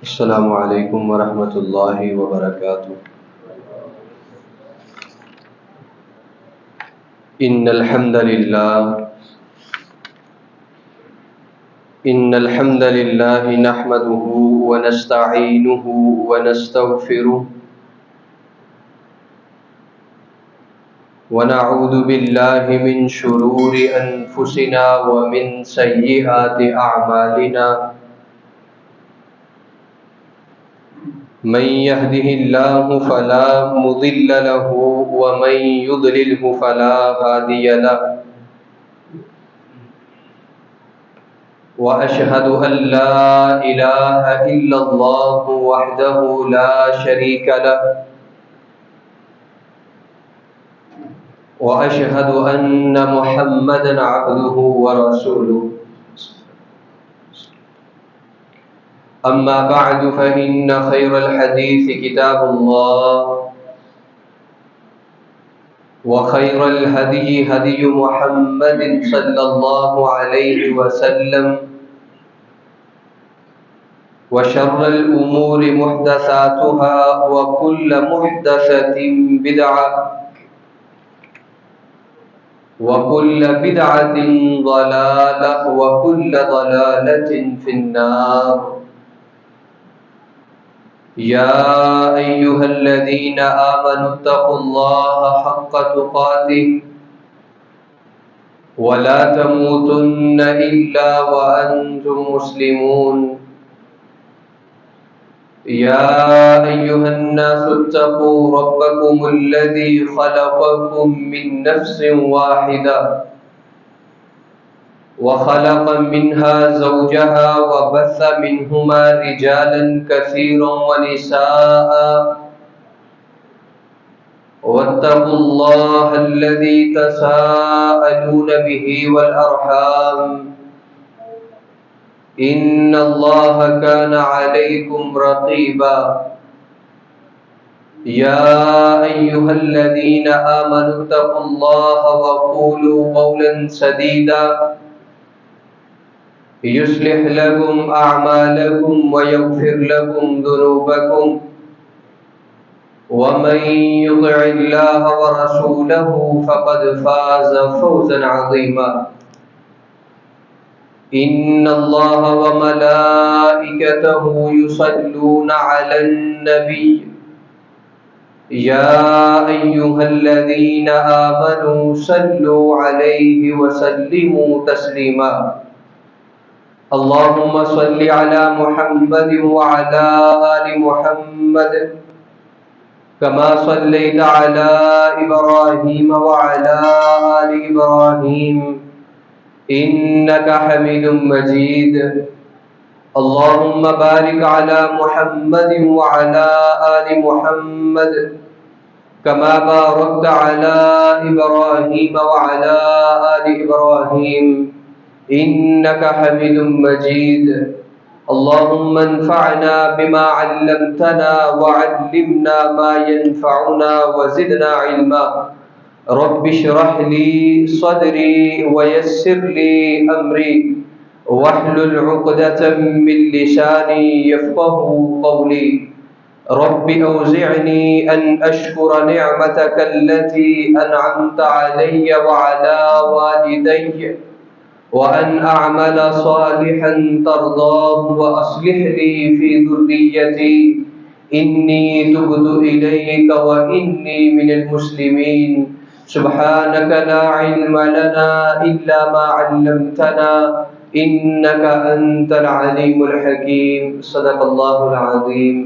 السلام علیکم ورحمۃ اللہ وبرکاتہ۔ ان الحمد للہ نحمده ونستعینه ونستغفره ونعوذ باللہ من شرور انفسنا ومن سیئات اعمالنا، من يهده الله فلا مضل له ومن يضلله فلا هادي له، وأشهد أن لا إله إلا الله وحده لا شريك له، وأشهد أن محمدا عبده ورسوله، أما بعد فإن خير الحديث كتاب الله، وخير الهدي هدي محمد صلى الله عليه وسلم، وشر الأمور محدثاتها وكل محدثة بدعة وكل بدعة ضلالة وكل ضلالة في النار۔ يا أيها الذين آمنوا اتقوا الله حق تقاته ولا تموتن إلا وأنتم مسلمون۔ يا أيها الناس اتقوا ربكم الذي خلقكم من نفس واحدة وخلق منها زوجها وبث منهما رجالا كثيرا ونساء، واتقوا الله الذي تساءلون به والأرحام، إن الله كان عليكم رقيبا۔ يا أيها الذين آمنوا اتقوا الله وقولوا قولا سديدا يصلح لكم أعمالكم ويغفر لكم ذنوبكم، ومن يطع الله ورسوله فقد فاز فوزا عظيما۔ إن الله وملائكته يصلون على النبي، يا أيها الذين آمنوا صلوا عليه وسلموا تسليما۔ اللهم صل على محمد وعلى آل محمد كما صليت على إبراهيم وعلى آل إبراهيم إنك حميد مجيد۔ اللهم بارك على محمد وعلى آل محمد كما باركت على إبراهيم وعلى آل إبراهيم إنك حميد مجيد۔ اللهم انفعنا بما علمتنا وعلمنا ما ينفعنا وزدنا علما۔ رب اشرح لي صدري ويسر لي أمري واحلل عقدة من لساني يفقه قولي۔ رب أوزعني أن أشكر نعمتك التي أنعمت علي وعلى والدي، وأن أعمل صالحا ترضاه، وأصلح لي في ذريتي إني تبت إليك وإني من المسلمين۔ سبحانك لا علم لنا إلا ما علمتنا إنك أنت العليم الحكيم۔ صدق اللہ العظیم۔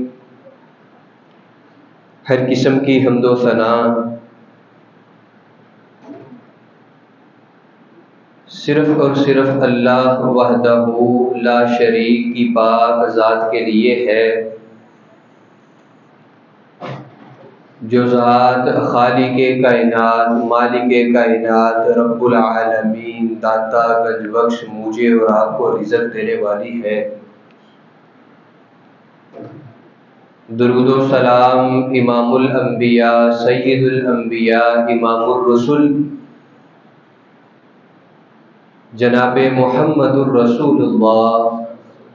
ہر قسم کی حمد و ثنا صرف اور صرف اللہ وحدہ لا شریک کی پاک ذات کے لیے ہے، جو ذات خالق کائنات، مالک کائنات، رب العالمین، داتا گنج بخش، مجھے اور آپ کو رزق دینے والی ہے۔ درود و سلام امام الانبیاء، سید الانبیاء، امام الرسل، جناب محمد الرسول اللہ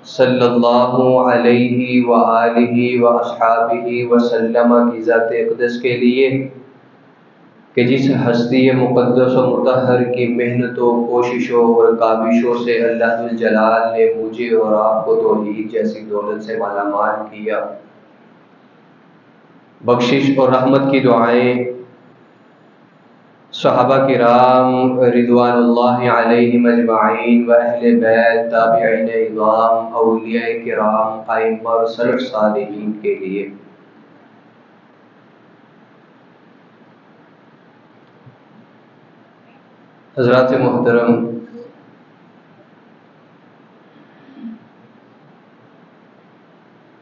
صلی اللہ علیہ وآلہ واصحابہ وسلم کی ذات اقدس کے لیے کہ جس ہستی مقدس و مطہر کی محنتوں، کوششوں اور کاوشوں سے اللہ ذوالجلال نے مجھے اور آپ کو توحید جیسی دولت سے مالا مال کیا، بخشش اور رحمت کی دعائیں صحابہ کرام رضوان اللہ علیہم اجمعین و اہل بیت، تابعین اعظام، اولیاء کرام، ائمہ اور سلف صالحین کے لیے۔ حضرات محترم،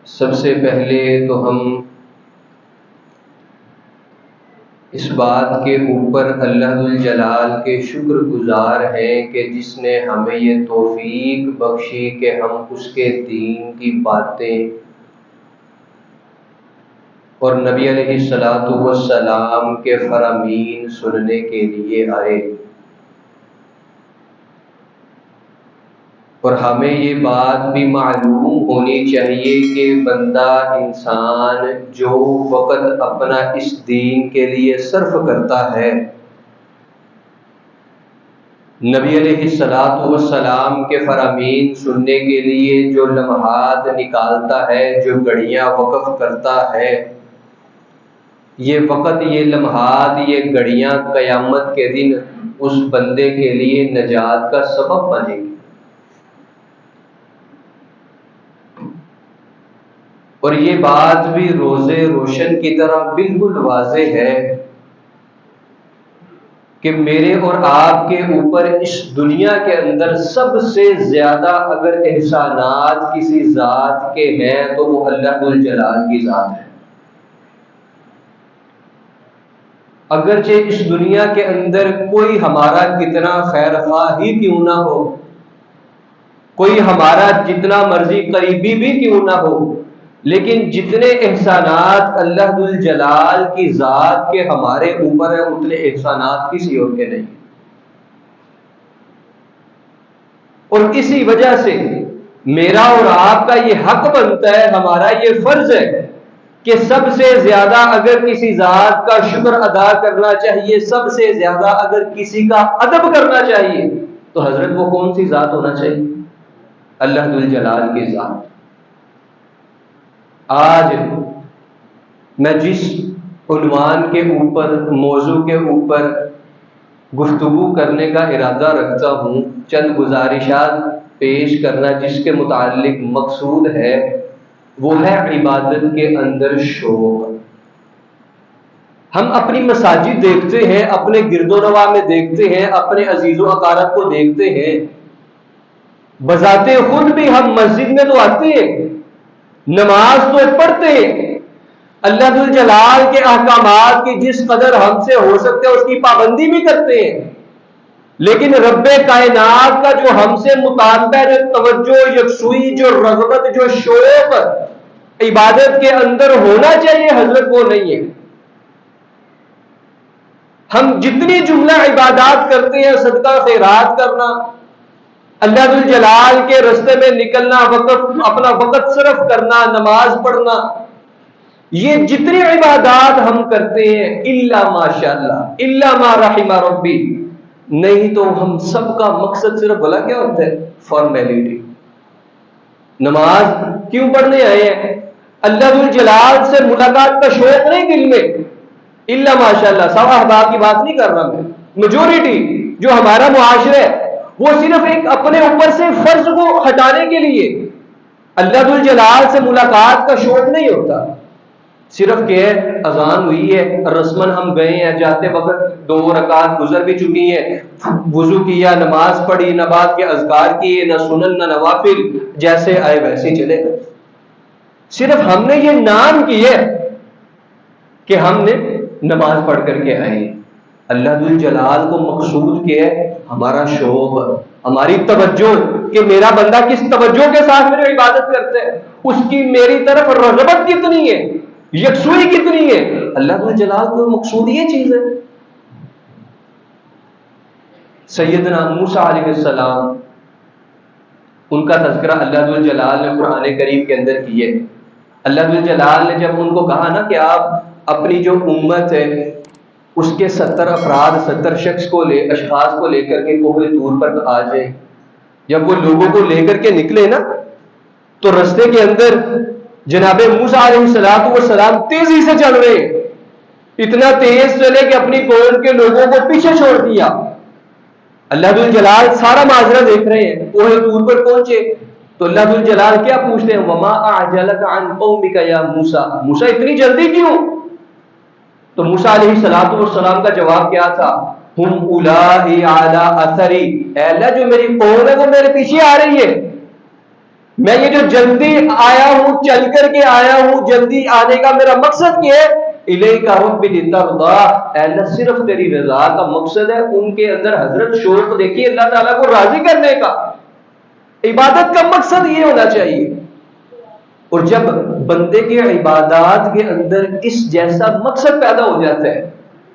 سب سے پہلے تو ہم اس بات کے اوپر اللہ ذوالجلال کے شکر گزار ہیں کہ جس نے ہمیں یہ توفیق بخشی کہ ہم اس کے دین کی باتیں اور نبی علیہ الصلوۃ والسلام کے فرامین سننے کے لیے آئے، اور ہمیں یہ بات بھی معلوم ہونی چاہیے کہ بندہ انسان جو وقت اپنا اس دین کے لیے صرف کرتا ہے، نبی علیہ الصلوۃ والسلام کے فرامین سننے کے لیے جو لمحات نکالتا ہے، جو گھڑیاں وقف کرتا ہے، یہ وقت، یہ لمحات، یہ گھڑیاں قیامت کے دن اس بندے کے لیے نجات کا سبب بنے گی۔ اور یہ بات بھی روزے روشن کی طرح بالکل واضح ہے کہ میرے اور آپ کے اوپر اس دنیا کے اندر سب سے زیادہ اگر احسانات کسی ذات کے ہیں تو وہ اللہ ذوالجلال کی ذات ہے۔ اگرچہ اس دنیا کے اندر کوئی ہمارا کتنا خیر خواہ ہی کیوں نہ ہو، کوئی ہمارا جتنا مرضی قریبی بھی کیوں نہ ہو، لیکن جتنے احسانات اللہ ذوالجلال کی ذات کے ہمارے اوپر ہیں اتنے احسانات کسی اور کے نہیں۔ اور اسی وجہ سے میرا اور آپ کا یہ حق بنتا ہے، ہمارا یہ فرض ہے کہ سب سے زیادہ اگر کسی ذات کا شکر ادا کرنا چاہیے، سب سے زیادہ اگر کسی کا ادب کرنا چاہیے، تو حضرت وہ کون سی ذات ہونا چاہیے؟ اللہ ذوالجلال کی ذات۔ آج میں جس عنوان کے اوپر، موضوع کے اوپر گفتگو کرنے کا ارادہ رکھتا ہوں، چند گزارشات پیش کرنا جس کے متعلق مقصود ہے، وہ ہے عبادت کے اندر شوق۔ ہم اپنی مساجد دیکھتے ہیں، اپنے گرد و نواح میں دیکھتے ہیں، اپنے عزیز و اقارب کو دیکھتے ہیں، بذات خود بھی ہم مسجد میں تو آتے ہیں، نماز تو پڑھتے ہیں، اللہ ذوالجلال کے احکامات کی جس قدر ہم سے ہو سکتے اس کی پابندی بھی کرتے ہیں، لیکن رب کائنات کا جو ہم سے مطالبہ، جو توجہ، یکسوئی، جو رغبت، جو شوق عبادت کے اندر ہونا چاہیے، حضرت وہ نہیں ہے۔ ہم جتنی جملہ عبادات کرتے ہیں، صدقہ خیرات کرنا، اللہ ذوالجلال کے راستے میں نکلنا، اپنا وقت صرف کرنا، نماز پڑھنا، یہ جتنی عبادات ہم کرتے ہیں، الا ماشاءاللہ، الا ما رحم ربی، نہیں تو ہم سب کا مقصد صرف بھلا کیا ہوتا ہے؟ فارمیلٹی۔ نماز کیوں پڑھنے آئے ہیں؟ اللہ ذوالجلال سے ملاقات کا شوق نہیں دل میں، الا ماشاءاللہ، سوا احباب کی بات نہیں کر رہا میں، میجورٹی جو ہمارا معاشرہ ہے وہ صرف ایک اپنے اوپر سے فرض کو ہٹانے کے لیے اللہ ذوالجلال سے ملاقات کا شوق نہیں ہوتا، صرف کہ اذان ہوئی ہے، رسمن ہم گئے ہیں، جاتے وقت 2 رکعت گزر بھی چکی ہیں، وضو کیا، نماز پڑھی، نہ بعد کے اذکار کیے، نہ سنن نہ نوافل، جیسے آئے ویسے ہی چلے گئے۔ صرف ہم نے یہ نام کیا کہ ہم نے نماز پڑھ کر کے آئے۔ اللہ ذوالجلال کو مقصود کیا ہے ہمارا شوق، ہماری توجہ، کہ میرا بندہ کس توجہ کے ساتھ میری عبادت کرتا ہے، اس کی میری طرف رغبت کتنی ہے، یکسوئی کتنی ہے۔ اللہ ذوالجلال کو مقصود یہ چیز ہے۔ سیدنا موسیٰ علیہ السلام ان کا تذکرہ اللہ ذو الجلال نے قرآن کریم کے اندر کیے۔ اللہ ذو الجلال نے جب ان کو کہا نا کہ آپ اپنی جو امت ہے اس کے 70 افراد 70 اشخاص کو لے کر کے کوہ طور پر آ جائیں، جب وہ لوگوں کو لے کر کے نکلے نا تو رستے کے اندر جناب موسیٰ علیہ السلام تیزی سے چل رہے ہیں، اتنا تیز چلے کہ اپنی قوم کے لوگوں کو پیچھے چھوڑ دیا۔ اللہ ذو الجلال سارا ماجرا دیکھ رہے ہیں، کوہ طور پر پہنچے تو اللہ ذو الجلال کیا پوچھتے ہیں، وما اعجلک عن قومک یا موسیٰ، موسیٰ اتنی جلدی کیوں؟ تو موسیٰ علیہ السلام کا جواب کیا تھا، ہم اولائی علی اثری، اے اللہ جو میری قوم ہے وہ میرے پیچھے آ رہی ہے، میں یہ جو جلدی آیا ہوں چل کر کے آیا ہوں، جلدی آنے کا میرا مقصد کیا ہے، الیک رب لترضی، اے اللہ صرف تیری رضا کا مقصد ہے۔ ان کے اندر حضرت شوق دیکھیے اللہ تعالیٰ کو راضی کرنے کا، عبادت کا مقصد یہ ہونا چاہیے۔ اور جب بندے کے عبادات کے اندر اس جیسا مقصد پیدا ہو جاتا ہے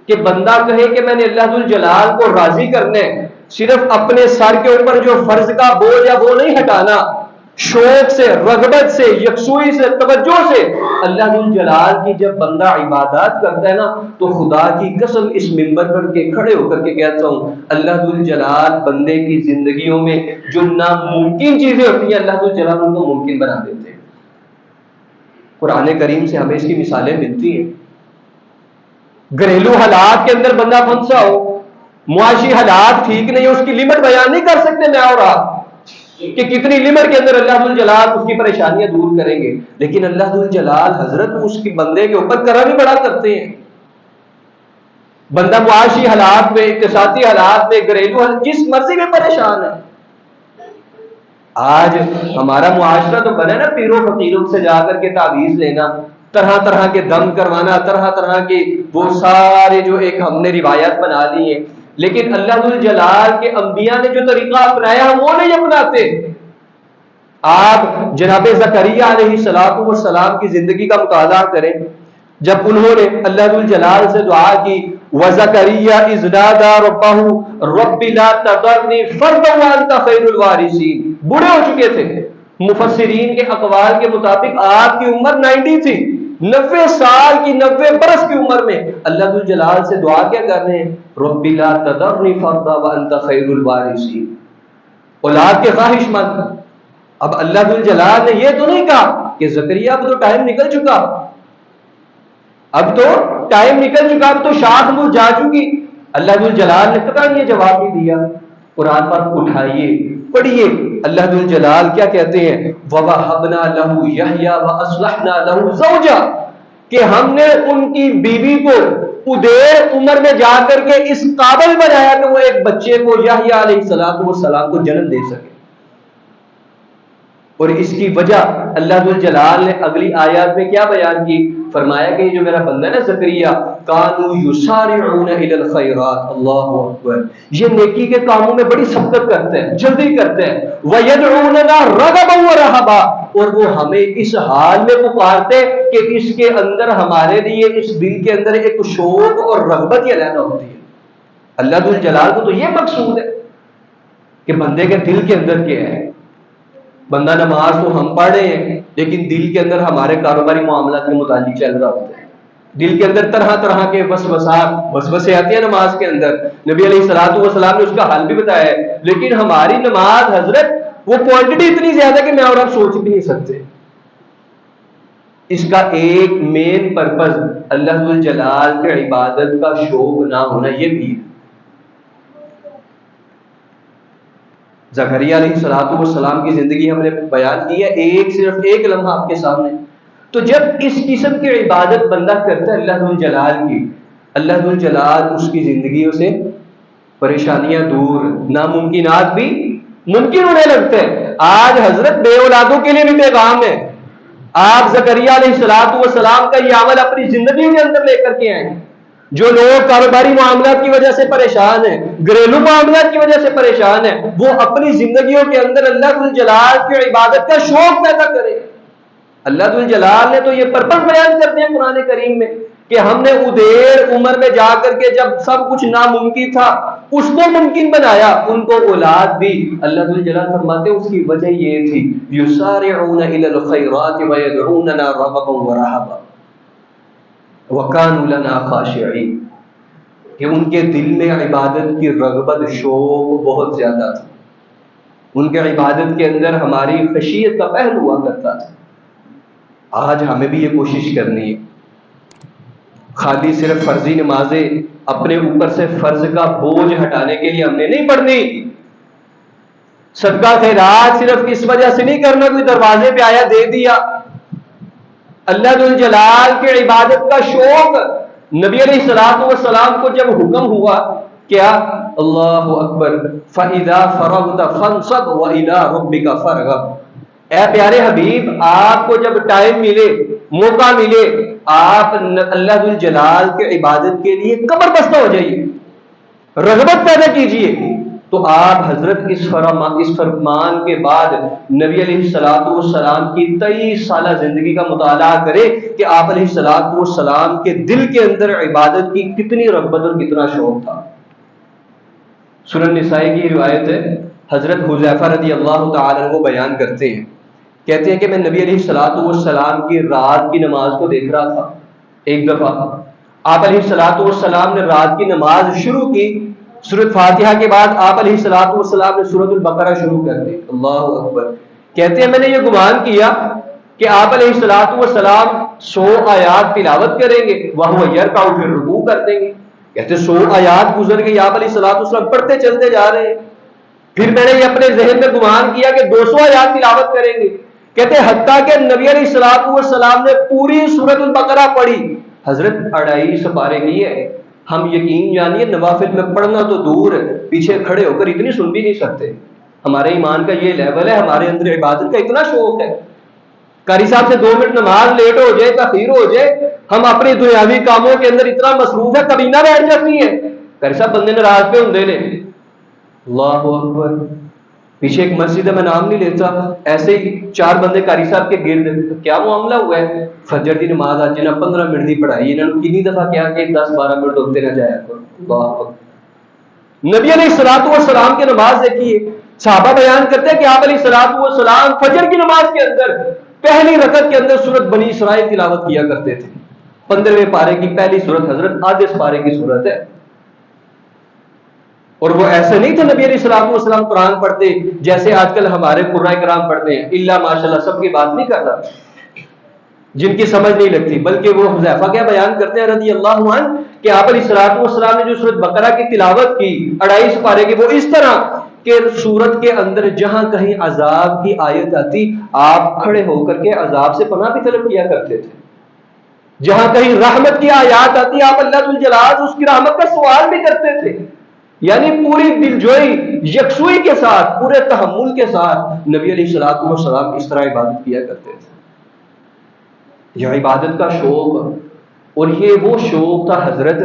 کہ بندہ کہے کہ میں نے اللہ ذو الجلال کو راضی کرنا ہے، صرف اپنے سر کے اوپر جو فرض کا بوجھ ہے وہ نہیں ہٹانا، شوق سے، رغبت سے، یکسوئی سے، توجہ سے اللہ ذو الجلال کی جب بندہ عبادات کرتا ہے نا تو خدا کی قسم اس منبر پر کے کھڑے ہو کر کے کہتا ہوں، اللہ ذو الجلال بندے کی زندگیوں میں جو ناممکن چیزیں ہوتی ہیں اللہ ذو الجلال ان کو ممکن بنا دیتے ہیں۔ قرآن کریم سے ہمیں اس کی مثالیں ملتی ہیں۔ گھریلو حالات کے اندر بندہ پھنسا ہو، معاشی حالات ٹھیک نہیں ہو، اس کی لمٹ بیان نہیں کر سکتے میں اور آپ کہ کتنی لمٹ کے اندر اللہ ذو الجلال اس کی پریشانیاں دور کریں گے، لیکن اللہ ذو الجلال حضرت اس کی بندے کے اوپر کرم ہی بڑا کرتے ہیں۔ بندہ معاشی حالات میں، اقتصادی حالات میں، گھریلو حالات جس مرضی میں پریشان ہے۔ آج ہمارا معاشرہ تو بنا نا پیروں فقیروں سے جا کر کے تعویذ لینا، طرح طرح کے دم کروانا، طرح طرح کے وہ سارے جو ایک ہم نے روایات بنا لی ہیں، لیکن اللہ ذو الجلال کے انبیاء نے جو طریقہ اپنایا ہم وہ نہیں اپناتے۔ آپ جناب زکریا علیہ السلام کی زندگی کا مطالعہ کریں، جب انہوں نے اللہ ذو الجلال سے دعا کی وَزَكَرِيَّا إِذْ نَادَىٰ رَبَّهُ رَبِّ لَا تَذَرْنِي فَرْدًا وَأَنْتَ خَيْرُ الْوَارِثِينَ، بوڑھے ہو چکے تھے، مفسرین کے اقوال کے مطابق آپ کی عمر 90 تھی، 90 سال کی، 90 برس کی عمر میں اللہ ذو الجلال سے دعا کیا کر رہے ہیں، رَبِّ لَا تَذَرْنِي فَرْدًا وَأَنْتَ خَيْرُ الْوَارِثِينَ، اولاد کے خواہش مند۔ اب اللہ ذو الجلال نے یہ تو نہیں کہا کہ زکریا اب تو ٹائم نکل چکا، اب تو ٹائم نکل چکا، اب تو شاخ مرجھا چکی، اللہ ذو الجلال نے قطعاً یہ جواب نہیں دیا۔ قرآن پر اٹھائیے پڑھیے اللہ ذو الجلال کیا کہتے ہیں، وَوَهَبْنَا لَهُ يَحْيَىٰ وَأَصْلَحْنَا لَهُ زَوْجَهُ، کہ ہم نے ان کی بیوی کو ادیر عمر میں جا کر کے اس قابل بنایا کہ وہ ایک بچے کو یحییٰ علیہ السلام کو جنم دے سکے۔ اور اس کی وجہ اللہ ذو الجلال نے اگلی آیات میں کیا بیان کی، فرمایا کہ یہ جو میرا بندہ ہے نا زکریا، کانوا یسارعون الی الخیرات، اللہ اکبر، یہ نیکی کے کاموں میں بڑی سبقت کرتے ہیں، جلدی کرتے ہیں، ویدعوننا رغبا ورہبا، اور وہ ہمیں اس حال میں پکارتے کہ اس کے اندر ہمارے لیے اس دل کے اندر ایک شوق اور رغبت یہ لینا ہوتی ہے۔ اللہ ذو الجلال کو تو یہ مقصود ہے کہ بندے کے دل کے اندر کیا ہے۔ بندہ نماز تو ہم پڑھ رہے ہیں لیکن دل کے اندر ہمارے کاروباری معاملات کے متعلق چل رہا ہوتا ہے، دل کے اندر طرح طرح کے وسوسے آتے ہیں نماز کے اندر، نبی علیہ السلام نے اس کا حل بھی بتایا ہے، لیکن ہماری نماز حضرت وہ کوانٹٹی اتنی زیادہ کہ میں اور آپ سوچ بھی نہیں سکتے۔ اس کا ایک مین پرپز اللہ ذو الجلال کے عبادت کا شوق نہ ہونا یہ بھی ہے۔ زکریا علیہ السلام کی زندگی ہم نے بیان کی ہے، صرف ایک لمحہ آپ کے سامنے۔ تو جب اس قسم کی عبادت بندہ کرتا ہے اللہ ذو الجلال کی، اللہ ذو الجلال اس کی زندگیوں سے پریشانیاں دور، ناممکنات بھی ممکن ہونے لگتے ہیں۔ آج حضرت بے اولادوں کے لیے بھی پیغام ہے، آپ زکریا علیہ السلام کا یہ عمل اپنی زندگی کے اندر لے کر کے آئیں۔ جو لوگ کاروباری معاملات کی وجہ سے پریشان ہیں، گھریلو معاملات کی وجہ سے پریشان ہیں، وہ اپنی زندگیوں کے اندر اللہ ذو الجلال کی عبادت کا شوق پیدا کرے۔ اللہ ذو الجلال نے تو یہ پرپس بیان کرتے ہیں قرآن کریم میں کہ ہم نے ادیر عمر میں جا کر کے جب سب کچھ ناممکن تھا اس کو ممکن بنایا، ان کو اولاد دی۔ اللہ جلال فرماتے ہیں اس کی وجہ یہ تھی یسارعون الی الخیرات ویدعوننا رغبا ورہبا وکانوا لنا خاشعین، کہ ان کے دل میں عبادت کی رغبت شوق بہت زیادہ تھا، ان کے عبادت کے اندر ہماری خشیت کا پہلو ہوا کرتا تھا۔ آج ہمیں بھی یہ کوشش کرنی ہے، خالی صرف فرضی نمازیں اپنے اوپر سے فرض کا بوجھ ہٹانے کے لیے ہم نے نہیں پڑھنی، صدقہ خیرات صرف اس وجہ سے نہیں کرنا کوئی دروازے پہ آیا دے دیا۔ اللہ ذو الجلال کے عبادت کا شوق، نبی علیہ الصلوۃ والسلام کو جب حکم ہوا کیا اللہ اکبر فَإِذَا فَرَغْتَ فَانْصَبْ وَإِلَىٰ رَبِّكَ فَارْغَب، اے پیارے حبیب آپ کو جب ٹائم ملے موقع ملے آپ اللہ ذو الجلال کے عبادت کے لیے کمر بستہ ہو جائیے، رغبت پیدا کیجئے۔ تو آپ حضرت اس فرمان کے بعد نبی علیہ الصلوۃ والسلام کی 23 سالہ زندگی کا مطالعہ کرے کہ آپ علیہ الصلوۃ والسلام کے دل کے اندر عبادت کی کتنی رغبت اور کتنا شوق تھا۔ سنن نسائی کی روایت ہے، حضرت حذیفہ رضی اللہ تعالی عنہ بیان کرتے ہیں، کہتے ہیں کہ میں نبی علیہ الصلوۃ والسلام کی رات کی نماز کو دیکھ رہا تھا۔ ایک دفعہ آپ علیہ الصلوۃ والسلام نے رات کی نماز شروع کی، سورۃ فاتحہ کے بعد آپ علیہ الصلوۃ والسلام نے سورۃ البقرہ شروع کر دی۔ اللہ اکبر، کہتے ہیں میں نے یہ گمان کیا کہ آپ علیہ الصلوۃ والسلام 100 آیات تلاوت کریں گے، وہو یرکع، پھر رکوع کر دیں گے۔ کہتے 100 آیات گزر گئی، آپ علیہ الصلوۃ والسلام پڑھتے چلتے جا رہے ہیں۔ پھر میں نے یہ اپنے ذہن میں گمان کیا کہ 200 آیات تلاوت کریں گے۔ کہتے حتیٰ کہ نبی علیہ الصلوۃ والسلام نے پوری سورۃ البقرہ پڑھی، حضرت 2.5 سپارے کی ہے۔ ہم یقین جانیے نوافل میں پڑھنا تو دور ہے، پیچھے کھڑے ہو کر اتنی سن بھی نہیں سکتے۔ ہمارے ایمان کا یہ لیول ہے، ہمارے اندر عبادت کا اتنا شوق ہے، قاری صاحب سے 2 منٹ نماز لیٹ ہو جائے، تاخیر ہو جائے، ہم اپنے دنیاوی کاموں کے اندر اتنا مصروف ہے کبینہ بیٹھ جاتی ہے، قاری صاحب بندے ناراض پہ ہوندے نے۔ اللہ اکبر، پیچھے ایک مسجد ہے میں نام نہیں لیتا، ایسے ہی 4 بندے قاری صاحب کے گرد، کیا معاملہ ہوا ہے؟ فجر دی نماز آج جنہیں 15 منٹ دی پڑھائی، انہوں نے کنی دفعہ کیا کہ 10-12 منٹ ہوتے نہ جایا کرو۔ اللہ اکبر، نبی علیہ الصلوۃ والسلام کی نماز دیکھیے، صحابہ بیان کرتے ہیں کہ آپ علیہ الصلوۃ والسلام فجر کی نماز کے اندر پہلی رکعت کے اندر سورۃ بنی اسرائیل تلاوت کیا کرتے تھے۔ 15ویں پارے کی پہلی سورت حضرت آدھے پارے کی سورت ہے، اور وہ ایسے نہیں تھے نبی علیہ الصلوۃ والسلام قرآن پڑھتے جیسے آج کل ہمارے قرآن کرام پڑھتے ہیں، الا ماشاءاللہ، سب کی بات نہیں کرتا جن کی سمجھ نہیں لگتی، بلکہ وہ حذیفہ کیا بیان کرتے ہیں رضی اللہ عنہ کہ آپ علیہ الصلوۃ والسلام نے جو سورۃ بقرہ کی تلاوت کی 2.5 پارے کی، وہ اس طرح کہ سورت کے اندر جہاں کہیں عذاب کی آیت آتی آپ کھڑے ہو کر کے عذاب سے پناہ بھی طلب کیا کرتے تھے، جہاں کہیں رحمت کی آیات آتی آپ اللہ ذو الجلال اس کی رحمت کا سوال بھی کرتے تھے۔ یعنی پوری دلجوئی یکسوئی کے ساتھ، پورے تحمل کے ساتھ نبی علیہ الصلوۃ والسلام اس طرح عبادت کیا کرتے تھے۔ یہ عبادت کا شوق، اور یہ وہ شوق تھا حضرت،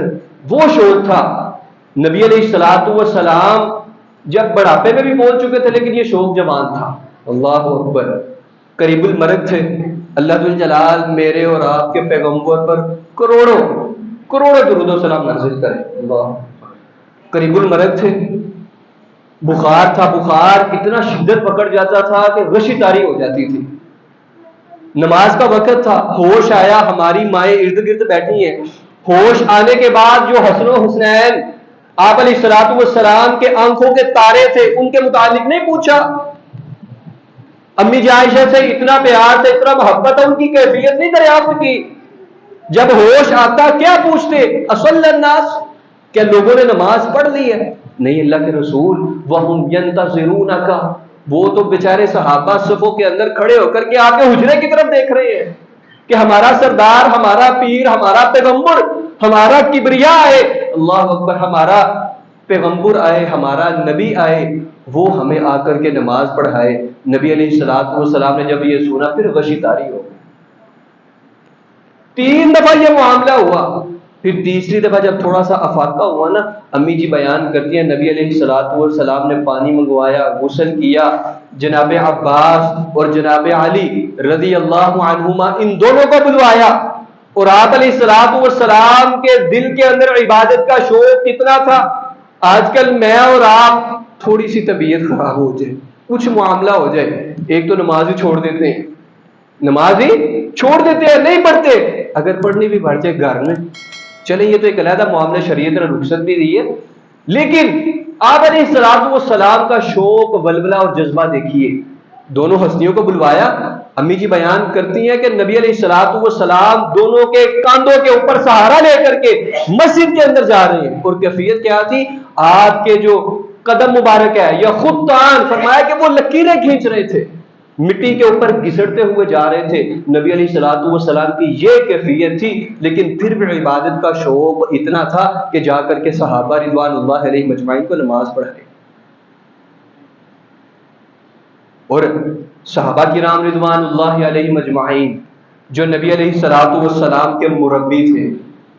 وہ شوق تھا نبی علیہ الصلوۃ والسلام جب بڑھاپے میں بھی پہنچ چکے تھے لیکن یہ شوق جوان تھا۔ اللہ اکبر، قریب المرگ تھے، اللہ ذو الجلال میرے اور آپ کے پیغمبر پر کروڑوں درود و سلام نازل کرے۔ اللہ، قریب المرگ تھے، بخار تھا، بخار اتنا شدت پکڑ جاتا تھا کہ غشی طاری ہو جاتی تھی۔ نماز کا وقت تھا، ہوش آیا، ہماری مائیں ارد گرد بیٹھی ہیں، ہوش آنے کے بعد جو حسن و حسنین آپ علیہ الصلوۃ والسلام کے آنکھوں کے تارے تھے ان کے متعلق نہیں پوچھا، امی جی عائشہ سے اتنا پیار تھا، اتنا محبت ہے، ان کی کیفیت نہیں دریافت کی۔ جب ہوش آتا کیا پوچھتے؟ اصلی الناس، کیا لوگوں نے نماز پڑھ لی ہے؟ نہیں اللہ کے رسول، وَهُمْ يَنْتَظِرُونَكَ، وہ تو بیچارے صحابہ صفوں کے اندر کھڑے ہو کر کے آپ کے حجرے کی طرف دیکھ رہے ہیں کہ ہمارا سردار، ہمارا پیر، ہمارا پیغمبر، ہمارا کبریا آئے، اللہ اکبر، ہمارا پیغمبر آئے، ہمارا نبی آئے، وہ ہمیں آ کر کے نماز پڑھائے۔ نبی علیہ الصلوۃ والسلام نے جب یہ سنا پھر غشی طاری ہو گئی۔ 3 دفعہ یہ معاملہ ہوا، پھر تیسری دفعہ جب تھوڑا سا افاقہ ہوا نا، امی جی بیان کرتی ہیں نبی علیہ الصلوۃ والسلام نے پانی منگوایا، غسل کیا، جناب عباس اور جناب علی رضی اللہ عنہما ان دونوں کو بلوایا، اور آپ علیہ الصلوۃ والسلام کے دل کے اندر عبادت کا شوق کتنا تھا. آج کل میں اور آپ تھوڑی سی طبیعت خراب ہو جائے, کچھ معاملہ ہو جائے, ایک تو نماز ہی چھوڑ دیتے ہیں, نماز ہی چھوڑ دیتے ہیں, نہیں پڑھتے. اگر پڑھنی بھی پڑ جائے گھر میں, چلیں یہ تو ایک علیحدہ معاملہ, شریعت نے رخصت بھی دی ہے. لیکن آپ علیہ الصلوۃ والسلام کا شوق, ولولہ اور جذبہ دیکھیے. دونوں ہستیوں کو بلوایا. امی جی بیان کرتی ہیں کہ نبی علیہ الصلوۃ والسلام دونوں کے کاندھوں کے اوپر سہارا لے کر کے مسجد کے اندر جا رہے ہیں. اور کیفیت کیا تھی؟ آپ کے جو قدم مبارک ہے یا خود تان, فرمایا کہ وہ لکیریں کھینچ رہے تھے, مٹی کے اوپر گھسڑتے ہوئے جا رہے تھے. نبی علیہ الصلوۃ والسلام کی یہ کیفیت تھی, لیکن پھر بھی عبادت کا شوق اتنا تھا کہ جا کر کے صحابہ رضوان اللہ علیہ مجمعین کو نماز پڑھائے. اور صحابہ کرام رضوان اللہ علیہ مجمعین جو نبی علیہ الصلوۃ والسلام کے مربی تھے,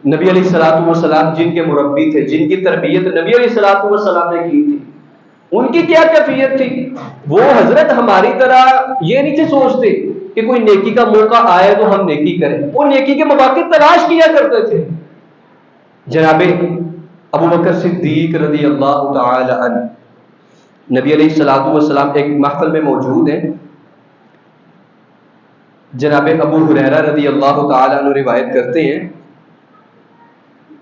نبی علیہ الصلوۃ والسلام جن کے مربی تھے, جن کی تربیت نبی علیہ الصلوۃ والسلام نے کی تھی, ان کی کیا کیفیت تھی؟ وہ حضرت ہماری طرح یہ نہیں تھے سوچتے کہ کوئی نیکی کا موقع آئے تو ہم نیکی کریں. وہ نیکی کے مواقع تلاش کیا کرتے تھے. جناب ابو بکر صدیق رضی اللہ تعالی عنہ, نبی علیہ الصلوۃ والسلام ایک محفل میں موجود ہیں. جناب ابو ہریرہ رضی اللہ تعالی عنہ روایت کرتے ہیں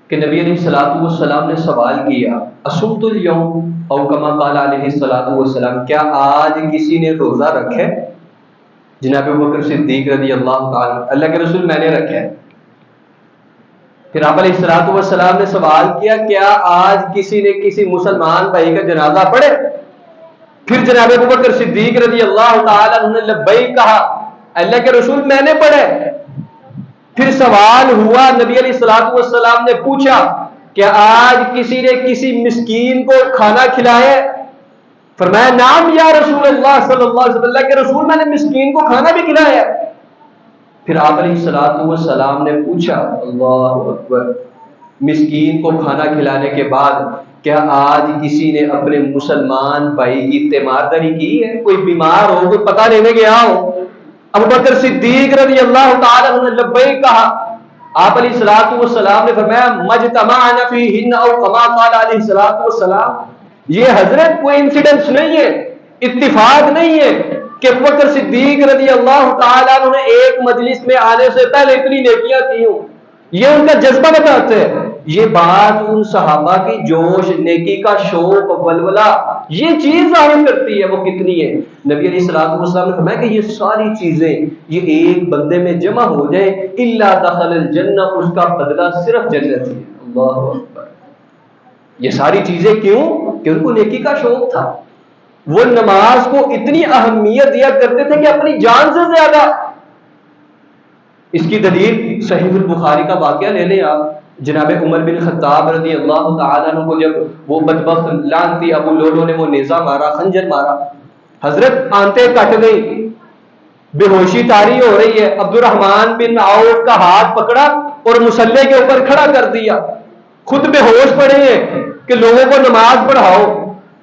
کہ نبی علیہ الصلوۃ والسلام نے سوال کیا, اصمت اليوم او کما قال علیہ الصلوۃ والسلام, کیا آج کسی نے روزہ رکھا ہے؟ جناب ابو بکر صدیق رضی اللہ تعالی, اللہ کے رسول میں نے رکھا ہے. پھر آپ علیہ الصلوۃ والسلام نے سوال کیا, کیا آج کسی نے کسی مسلمان بھائی کا جنازہ پڑھے؟ پھر جناب ابو بکر صدیق رضی اللہ تعالی عنہ نے لبیک کہا, اللہ کے رسول میں نے پڑھے. پھر سوال ہوا, نبی علیہ الصلوۃ والسلام نے پوچھا, کیا آج کسی نے کسی مسکین کو کھانا کھلایا؟ فرمایا نام یا رسول اللہ صلی اللہ علیہ وسلم, اللہ کے رسول میں نے مسکین کو کھانا بھی کھلایا. پھر آپ علیہ الصلوۃ والسلام نے پوچھا, اللہ اکبر, مسکین کو کھانا کھلانے کے بعد کیا آج کسی نے اپنے مسلمان بھائی کی تیمارداری کی ہے؟ کوئی بیمار ہو, کوئی پتہ لینے گیا ہو. ابو بکر صدیق رضی اللہ تعالی عنہ نے لبیک کہا. آپ علیہ الصلوۃ والسلام نے فرمایا مجتمعنا فیہن او کما قال علیہ الصلوۃ والسلام, یہ حضرت کوئی انسیڈنس نہیں ہے, اتفاق نہیں ہے کہ ابو بکر صدیق رضی اللہ تعالی عنہ نے ایک مجلس میں آنے سے پہلے اتنی نیکیاں کی ہوں. یہ ان کا جذبہ بتاتے ہیں. یہ بات ان صحابہ کی جوش, نیکی کا شوق, ولولہ, یہ چیز ظاہر کرتی ہے وہ کتنی ہے. نبی علیہ الصلوۃ والسلام نے فرمایا کہ یہ ساری چیزیں یہ ایک بندے میں جمع ہو جائیں, الا دخل الجنہ, اس کا بدلہ صرف جنت ہے. اللہ اکبر. یہ ساری چیزیں کیوں؟ کہ ان کو نیکی کا شوق تھا. وہ نماز کو اتنی اہمیت دیا کرتے تھے کہ اپنی جان سے زیادہ. اس کی دلیل صحیح البخاری کا واقعہ لے لیں آپ. جناب عمر بن خطاب رضی اللہ تعالیٰ عنہ کو جب وہ بدبخت لعنتی ابو لولو نے وہ نیزہ مارا, خنجر مارا, حضرت آنتیں کٹ گئی, بے ہوشی طاری ہو رہی ہے. عبد الرحمن بن عوف کا ہاتھ پکڑا اور مصلے کے اوپر کھڑا کر دیا. خود بے ہوش پڑے ہیں کہ لوگوں کو نماز پڑھاؤ.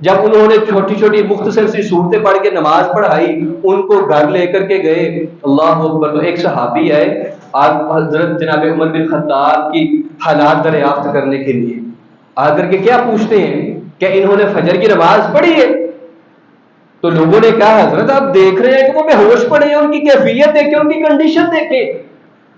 جب انہوں نے چھوٹی چھوٹی مختصر سی صورتیں پڑھ کے نماز پڑھائی, ان کو گھر لے کر کے گئے. اللہ اکبر. تو ایک صحابی ہے, آپ حضرت جناب عمر بن خطاب کی حالات دریافت کرنے کے لیے آ کر کے کیا پوچھتے ہیں کہ انہوں نے فجر کی نماز پڑھی ہے؟ تو لوگوں نے کہا حضرت آپ دیکھ رہے ہیں کہ وہ بے ہوش پڑے ہیں, ان کی کیفیت دیکھیں, ان کی کنڈیشن دیکھیں.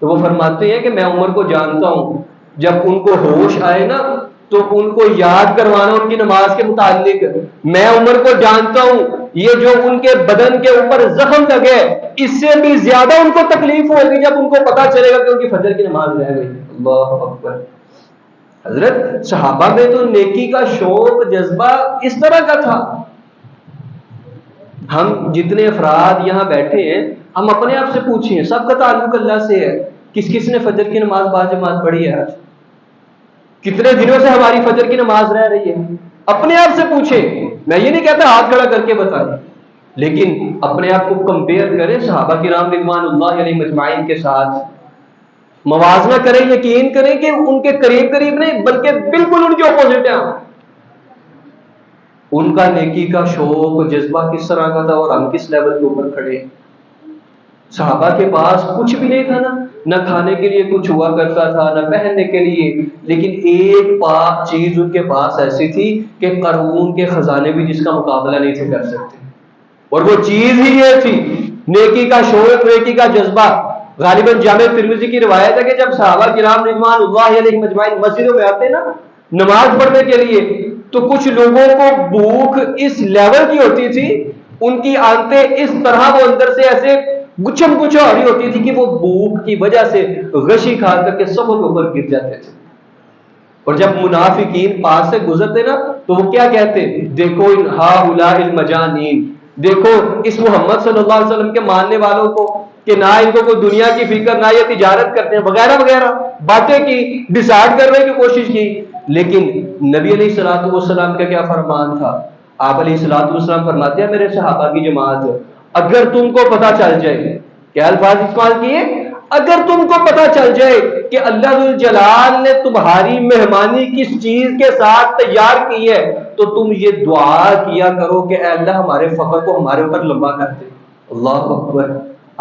تو وہ فرماتے ہیں کہ میں عمر کو جانتا ہوں, جب ان کو ہوش آئے نا تو ان کو یاد کروانا ان کی نماز کے متعلق. میں عمر کو جانتا ہوں, یہ جو ان کے بدن کے اوپر زخم لگے, اس سے بھی زیادہ ان کو تکلیف ہوگی جب ان کو پتا چلے گا کہ ان کی فجر کی نماز رہ گئی. اللہ اکبر. حضرت صحابہ میں تو نیکی کا شوق, جذبہ اس طرح کا تھا. ہم جتنے افراد یہاں بیٹھے ہیں, ہم اپنے آپ سے پوچھیں, سب کا تعلق اللہ سے ہے. کس کس نے فجر کی نماز باجماعت پڑھی ہے؟ کتنے دنوں سے ہماری فجر کی نماز رہ رہی ہے؟ اپنے آپ سے پوچھیں. میں یہ نہیں کہتا ہاتھ کھڑا کر کے بتائیں, لیکن اپنے آپ کو کمپیئر کریں صحابہ کرام رضوان اللہ علیہ مجمعین کے ساتھ, موازنہ کریں, یقین کریں کہ ان کے قریب قریب نہیں بلکہ بالکل ان کے اپوزٹ ہیں. ان کا نیکی کا شوق, جذبہ کس طرح کا تھا اور ہم کس لیول کے اوپر کھڑے ہیں. صحابہ کے پاس کچھ بھی نہیں تھا نا، نہ کھانے کے لیے کچھ ہوا کرتا تھا، نہ پہننے کے لیے، لیکن ایک پاک چیز ان کے پاس ایسی تھی کہ قارون کے خزانے بھی جس کا مقابلہ نہیں تھے کر سکتے، اور وہ چیز ہی یہ تھی نیکی کا شوق، نیکی کا جذبہ۔ غالباً جامع ترمذی کی روایت ہے کہ جب صحابہ کرام رضوان اللہ علیہم اجمعین مسجدوں میں آتے نا نماز پڑھنے کے لیے، تو کچھ لوگوں کو بھوک اس لیول کی ہوتی تھی، ان کی آنتیں اس طرح وہ اندر سے ایسے گچھم گچھا ہو رہی ہوتی تھی کہ وہ بھوک کی وجہ سے غشی کھا کر کے صفوں کے اوپر گر جاتے تھے۔ اور جب منافقین پاس سے گزرتے نا تو وہ کیا کہتے، دیکھو ہا اولئک المجانین، دیکھو اس محمد صلی اللہ علیہ وسلم کے ماننے والوں کو کہ نہ ان کو کوئی دنیا کی فکر، نہ یہ تجارت کرتے ہیں وغیرہ وغیرہ باتیں کی، ڈسائڈ کرنے کی کوشش کی۔ لیکن نبی علیہ الصلوۃ والسلام کا کیا فرمان تھا؟ آپ علیہ الصلوۃ والسلام فرماتے ہیں میرے صحابہ کی جماعت، اگر تم کو پتا چل جائے، کیا الفاظ استعمال کیے، اگر تم کو پتا چل جائے کہ اللہ ذو الجلال نے تمہاری مہمانی کس چیز کے ساتھ تیار کی ہے، تو تم یہ دعا کیا کرو کہ اے اللہ ہمارے فقر کو ہمارے اوپر لمبا کر دے۔ اللہ اکبر۔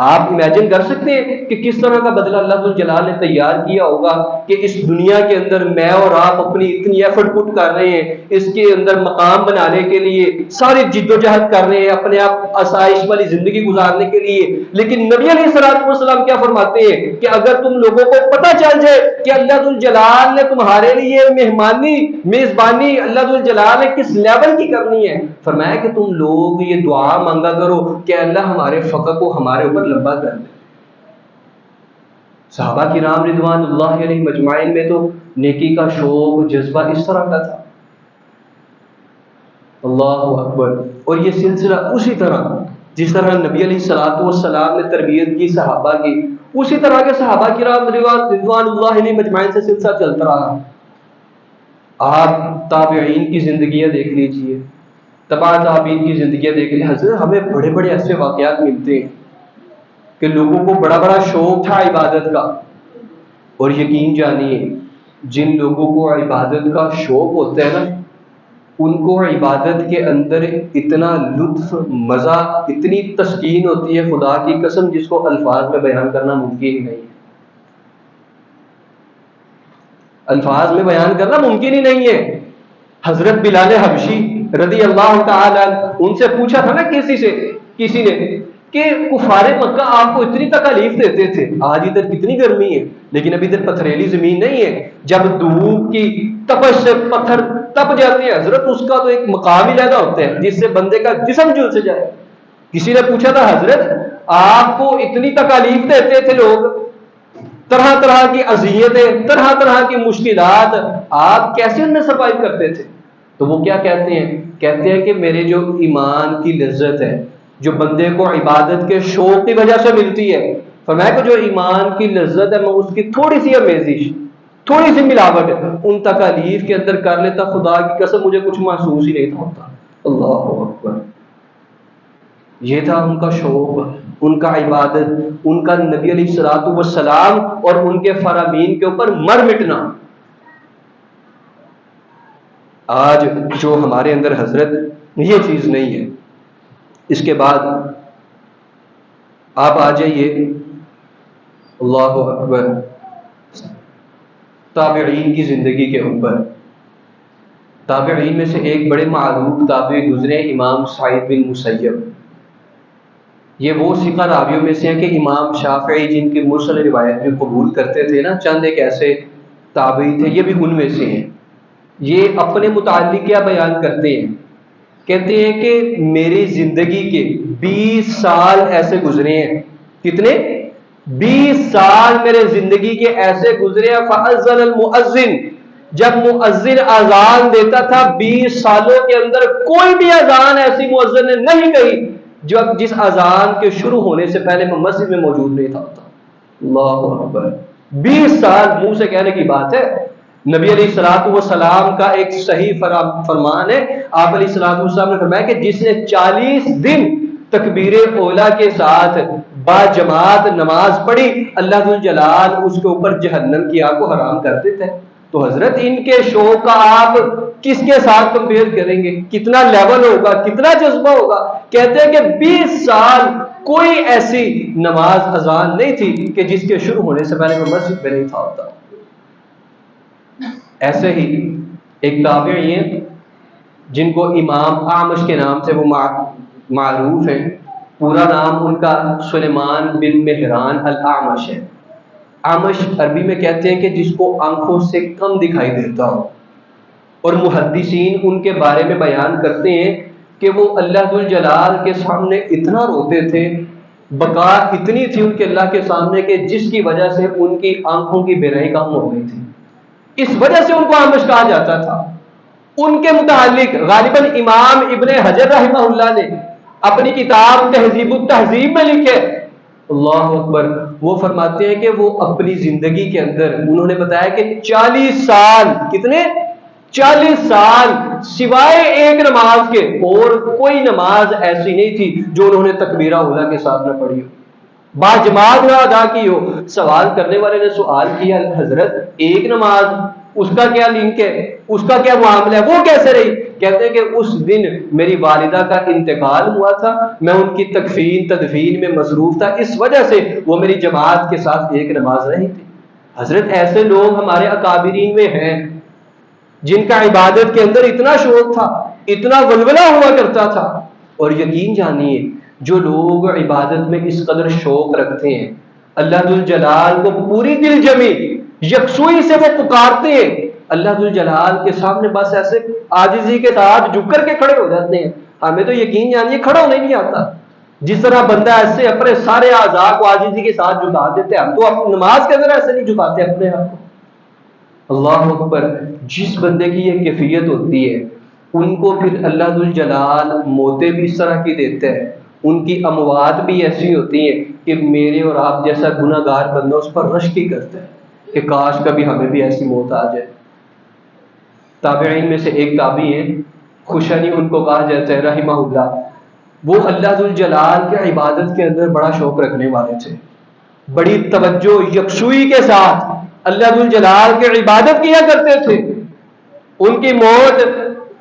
آپ امیجن کر سکتے ہیں کہ کس طرح کا بدلہ اللہ ذو الجلال نے تیار کیا ہوگا کہ اس دنیا کے اندر میں اور آپ اپنی اتنی ایفرٹ پٹ کر رہے ہیں، اس کے اندر مقام بنانے کے لیے ساری جد و جہد کر رہے ہیں، اپنے آپ آسائش والی زندگی گزارنے کے لیے، لیکن نبی علیہ الصلوۃ والسلام کیا فرماتے ہیں کہ اگر تم لوگوں کو پتہ چل جائے کہ اللہ ذو الجلال نے تمہارے لیے مہمانی میزبانی اللہ ذو الجلال نے کس لیول کی کرنی ہے، فرمایا کہ تم لوگ یہ دعا مانگا کرو کہ اللہ ہمارے فقر کو ہمارے اوپر لمبا کر دے۔ صحابہ کرام رضوان اللہ علیہم اجمعین میں تو نیکی کا شوق جذبہ اس طرح کا تھا۔ اللہ اکبر۔ اور یہ سلسلہ اسی طرح جس طرح نبی علیہ الصلوۃ والسلام نے تربیت کی صحابہ کی، اسی طرح کے صحابہ کرام رضوان اللہ علیہم اجمعین سے سلسلہ چلتا رہا۔ آپ تابعین کی زندگیاں دیکھ لیجئے، تبع تابعین کی زندگیاں دیکھ لیجئے، حضرت ہمیں بڑے بڑے ایسے واقعات ملتے ہیں کہ لوگوں کو بڑا بڑا شوق تھا عبادت کا، اور یقین جانیے جن لوگوں کو عبادت کا شوق ہوتا ہے نا، ان کو عبادت کے اندر اتنا لطف مزہ، اتنی تسکین ہوتی ہے، خدا کی قسم جس کو الفاظ میں بیان کرنا ممکن ہی نہیں ہے، الفاظ میں بیان کرنا ممکن ہی نہیں ہے۔ حضرت بلال حبشی رضی اللہ تعالی عنہ، ان سے پوچھا تھا نا کسی نے کہ کفار مکہ آپ کو اتنی تکالیف دیتے تھے، آج ادھر کتنی گرمی ہے لیکن ابھی ادھر پتھریلی زمین نہیں ہے، جب دھوپ کی تپش سے پتھر تپ جاتے ہیں حضرت، اس کا تو ایک مقام ہی علیحدہ ہوتا ہے جس سے بندے کا جسم جل سے جائے۔ کسی نے پوچھا تھا حضرت آپ کو اتنی تکالیف دیتے تھے لوگ، طرح طرح کی اذیتیں، طرح طرح کی مشکلات، آپ کیسے ان میں سروائیو کرتے تھے؟ تو وہ کیا کہتے ہیں کہ میرے جو ایمان کی لذت ہے، جو بندے کو عبادت کے شوق کی وجہ سے ملتی ہے، فرمایا کہ جو ایمان کی لذت ہے میں اس کی تھوڑی سی امیزش، تھوڑی سی ملاوٹ ان تکالیف کے اندر کر لیتا، خدا کی قسم مجھے کچھ محسوس ہی نہیں ہوتا۔ اللہ اکبر۔ یہ تھا ان کا شوق، ان کا عبادت، ان کا نبی علیہ الصلوۃ والسلام اور ان کے فرامین کے اوپر مر مٹنا۔ آج جو ہمارے اندر حضرت یہ چیز نہیں ہے۔ اس کے بعد آپ آ جائیے، اللہ اکبر، تابعین کی زندگی کے اوپر۔ تابعین میں سے ایک بڑے معروف تابعی گزرے امام سعید بن مسیب۔ یہ وہ ثقہ راویوں میں سے ہیں کہ امام شافعی جن کی مرسل روایت میں قبول کرتے تھے نا، چند ایک ایسے تابعی تھے، یہ بھی ان میں سے ہیں۔ یہ اپنے متعلق کیا بیان کرتے ہیں؟ کہتے ہیں کہ میری زندگی کے 20 سال ایسے گزرے ہیں۔ کتنے؟ 20 سال میرے زندگی کے ایسے گزرے ہیں۔ فَأَذَّنَ الْمُؤَذِّنُ، جب مؤذن اذان دیتا تھا 20 سالوں کے اندر کوئی بھی اذان ایسی مؤذن نے نہیں کہی جس اذان کے شروع ہونے سے پہلے میں مسجد میں موجود نہیں تھا۔ اللہ اکبر۔ 20 سال منہ سے کہنے کی بات ہے۔ نبی علیہ الصلوۃ والسلام کا ایک صحیح فرمان ہے، آپ علیہ الصلوۃ والسلام نے فرمایا کہ جس نے 40 دن تکبیر اولا کے ساتھ با جماعت نماز پڑھی، اللہ ذو الجلال اس کے اوپر جہنم کی آگ کو حرام کر دیتا ہے۔ تو حضرت ان کے شوق کا آپ کس کے ساتھ کمپیئر کریں گے؟ کتنا لیول ہوگا، کتنا جذبہ ہوگا؟ کہتے ہیں کہ 20 سال کوئی ایسی نماز اذان نہیں تھی کہ جس کے شروع ہونے سے پہلے وہ مسجد میں نہیں تھا ہوتا۔ ایسے ہی ایک تابعی ہیں جن کو امام اعمش کے نام سے وہ معروف ہیں، پورا نام ان کا سلیمان بن مہران الاعمش ہے۔ اعمش عربی میں کہتے ہیں کہ جس کو آنکھوں سے کم دکھائی دیتا ہو، اور محدثین ان کے بارے میں بیان کرتے ہیں کہ وہ اللہ ذوالجلال کے سامنے اتنا روتے تھے، بقا اتنی تھی ان کے اللہ کے سامنے کہ جس کی وجہ سے ان کی آنکھوں کی بینائی کم ہو گئی تھی، اس وجہ سے ان کو اعمش کہا جاتا تھا۔ ان کے متعلق غالباً امام ابن حجر رحمہ اللہ نے اپنی کتاب تہذیب التہذیب میں لکھے، اللہ اکبر، وہ فرماتے ہیں کہ وہ اپنی زندگی کے اندر انہوں نے بتایا کہ 40 سال، کتنے؟ 40 سال سوائے ایک نماز کے اور کوئی نماز ایسی نہیں تھی جو انہوں نے تکبیرہ اولیٰ کے ساتھ نہ پڑھی ہو، باجماعت نہ ادا کی ہو۔ سوال کرنے والے نے سوال کیا، حضرت ایک نماز، اس کا کیا لنک ہے، اس کا کیا معاملہ ہے، وہ کیسے رہی؟ کہتے ہیں کہ اس دن میری والدہ کا انتقال ہوا تھا، میں ان کی تکفین تدفین میں مصروف تھا، اس وجہ سے وہ میری جماعت کے ساتھ ایک نماز رہی تھی۔ حضرت ایسے لوگ ہمارے اکابرین میں ہیں جن کا عبادت کے اندر اتنا شوق تھا، اتنا ولولہ ہوا کرتا تھا، اور یقین جانیے جو لوگ عبادت میں اس قدر شوق رکھتے ہیں، اللہ ذوالجلال کو پوری دل جمی یکسوئی سے وہ پکارتے ہیں، اللہ ذوالجلال کے سامنے بس ایسے عاجزی کے ساتھ جھک کر کے کھڑے ہو جاتے ہیں۔ ہمیں تو یقین جانیے کھڑا ہونے نہیں آتا، جس طرح بندہ ایسے اپنے سارے اعضاء کو عاجزی کے ساتھ جھکا دیتے ہیں، ہم تو اپنی نماز کے اندر ایسے نہیں جھکاتے اپنے آپ کو۔ اللہ اکبر، جس بندے کی یہ کیفیت ہوتی ہے ان کو پھر اللہ ذوالجلال موتیں بھی اس طرح کی دیتے ہیں، ان کی اموات بھی ایسی ہوتی ہیں کہ میرے اور آپ جیسا گناہ گار بندہ اس پر رشک ہی کرتے ہیں کہ کاش کبھی ہمیں بھی ایسی موت آ جائے۔ تابعین میں سے ایک تابعی ہیں، خوشنی ان کو کہا جاتا ہے رحمہ اللہ، وہ اللہ ذوالجلال کے عبادت کے اندر بڑا شوق رکھنے والے تھے، بڑی توجہ یکسوئی کے ساتھ اللہ ذوالجلال کے عبادت کیا کرتے تھے۔ ان کی موت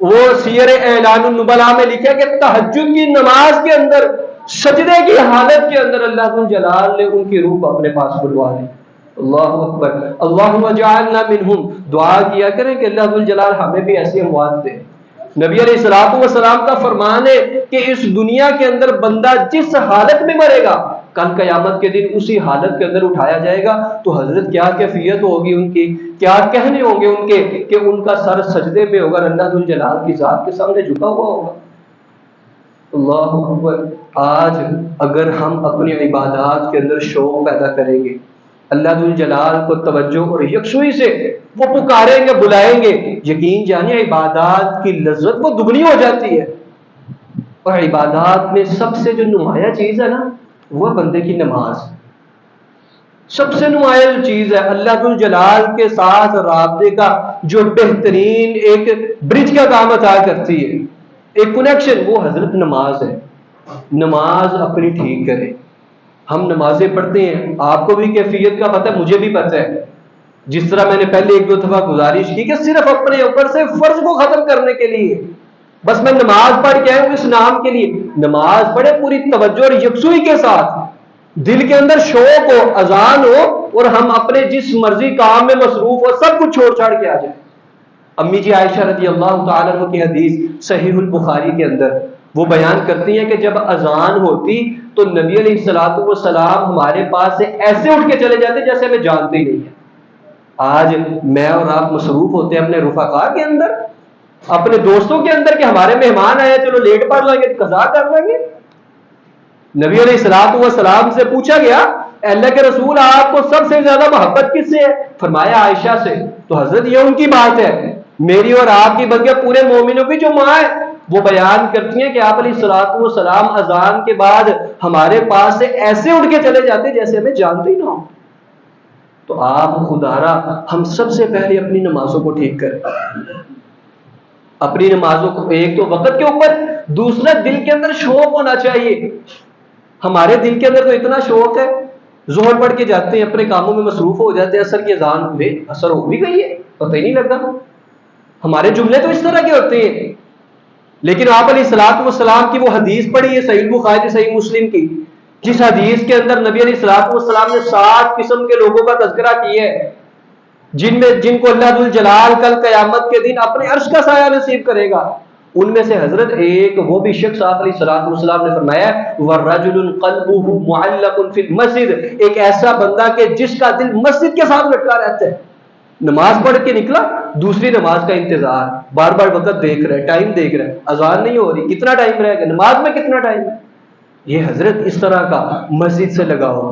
وہ سیر اعلان النبلاء میں لکھا کہ تہجد کی نماز کے اندر سجدے کی حالت کے اندر اللہ ذوالجلال نے ان کی روح اپنے پاس بلوا لی۔ اللہ اکبر، اللہم اجعلنا منہم، دعا کیا کریں کہ اللہ ذوالجلال ہمیں بھی ایسی اموات دے۔ نبی علیہ الصلوۃ والسلام کا فرمان ہے کہ اس دنیا کے اندر بندہ جس حالت میں مرے گا کل قیامت کے دن اسی حالت کے اندر اٹھایا جائے گا۔ تو حضرت کیا کیفیت ہوگی ان کی، کیا کہنے ہوں گے ان کے کہ ان کا سر سجدے میں ہوگا، اللہ ذوالجلال کی ذات کے سامنے جھکا ہوا ہوگا۔ اللہ اکبر، آج اگر ہم اپنی عبادات کے اندر شوق پیدا کریں گے، اللہ ذوالجلال کو توجہ اور یکسوئی سے وہ پکاریں گے، بلائیں گے، یقین جانیے عبادات کی لذت وہ دگنی ہو جاتی ہے۔ اور عبادات میں سب سے جو نمایاں چیز ہے نا، وہ بندے کی نماز، سب سے نمایاں چیز ہے۔ اللہ ذوالجلال کے ساتھ رابطے کا جو بہترین ایک برج کا کام ادا کرتی ہے، ایک کنیکشن، وہ حضرت نماز ہے۔ نماز اپنی ٹھیک کرے۔ ہم نمازیں پڑھتے ہیں، آپ کو بھی کیفیت کا پتہ ہے، مجھے بھی پتہ ہے، جس طرح میں نے پہلے ایک دو دفعہ گزارش کی کہ صرف اپنے اوپر سے فرض کو ختم کرنے کے لیے بس میں نماز پڑھ کے آیا ہوں اس نام کے لیے۔ نماز پڑھے پوری توجہ اور یکسوئی کے ساتھ، دل کے اندر شوق ہو، اذان ہو، اور ہم اپنے جس مرضی کام میں مصروف ہو سب کچھ چھوڑ چھاڑ کے آ جائیں۔ امی جی عائشہ رضی اللہ تعالیٰ عنہ کی حدیث صحیح البخاری کے اندر وہ بیان کرتی ہیں کہ جب اذان ہوتی تو نبی علیہ الصلوۃ والسلام ہمارے پاس سے ایسے اٹھ کے چلے جاتے جیسے ہمیں جانتے ہی نہیں ہیں۔ آج میں اور آپ مصروف ہوتے ہیں اپنے رفقا کے اندر، اپنے دوستوں کے اندر کہ ہمارے مہمان آئے، چلو لیٹ پڑھ لیں گے، قضا کر لیں گے۔ نبی علیہ الصلوۃ والسلام سے پوچھا گیا، اللہ کے رسول آپ کو سب سے زیادہ محبت کس سے ہے؟ فرمایا عائشہ سے۔ تو حضرت یہ ان کی بات ہے، میری اور آپ کی بلکہ پورے مومنوں کی جو ماں ہے وہ بیان کرتی ہیں کہ آپ علیہ الصلوۃ والسلام اذان کے بعد ہمارے پاس سے ایسے اٹھ کے چلے جاتے جیسے ہمیں جانتے ہی نہ ہو۔ تو آپ خدا را ہم سب سے پہلے اپنی نمازوں کو ٹھیک کریں، اپنی نمازوں کو ایک تو وقت کے اوپر، دوسرا دل کے اندر شوق ہونا چاہیے۔ ہمارے دل کے اندر تو اتنا شوق ہے، ظہر پڑھ کے جاتے ہیں، اپنے کاموں میں مصروف ہو جاتے ہیں، عصر کی اذان ہوئے، عصر ہو بھی گئی ہے، پتہ ہی نہیں لگا. ہمارے جملے تو اس طرح کے ہوتے ہیں. لیکن آپ علیہ الصلوۃ والسلام کی وہ حدیث پڑھی ہے صحیح بخاری صحیح مسلم کی، جس حدیث کے اندر نبی علیہ الصلوۃ والسلام نے 7 قسم کے لوگوں کا تذکرہ کیا ہے، جن کو اللہ ذو الجلال کل قیامت کے دن اپنے عرش کا سایہ نصیب کرے گا. ان میں سے حضرت ایک وہ بھی شخص آپ علیہ الصلوۃ والسلام نے فرمایا وَالرَّجُلٌ قَلْبُهُ مُعَلَّقٌ فِي الْمَسْجِدِ، ایک ایسا بندہ کہ جس کا دل مسجد کے ساتھ لٹکا رہتا ہے. نماز پڑھ کے نکلا، دوسری نماز کا انتظار، بار بار وقت دیکھ رہا ہے، ٹائم دیکھ رہا ہے، اذان نہیں ہو رہی، کتنا ٹائم رہے گا، نماز میں کتنا ٹائم ہے. یہ حضرت اس طرح کا مسجد سے لگاؤ،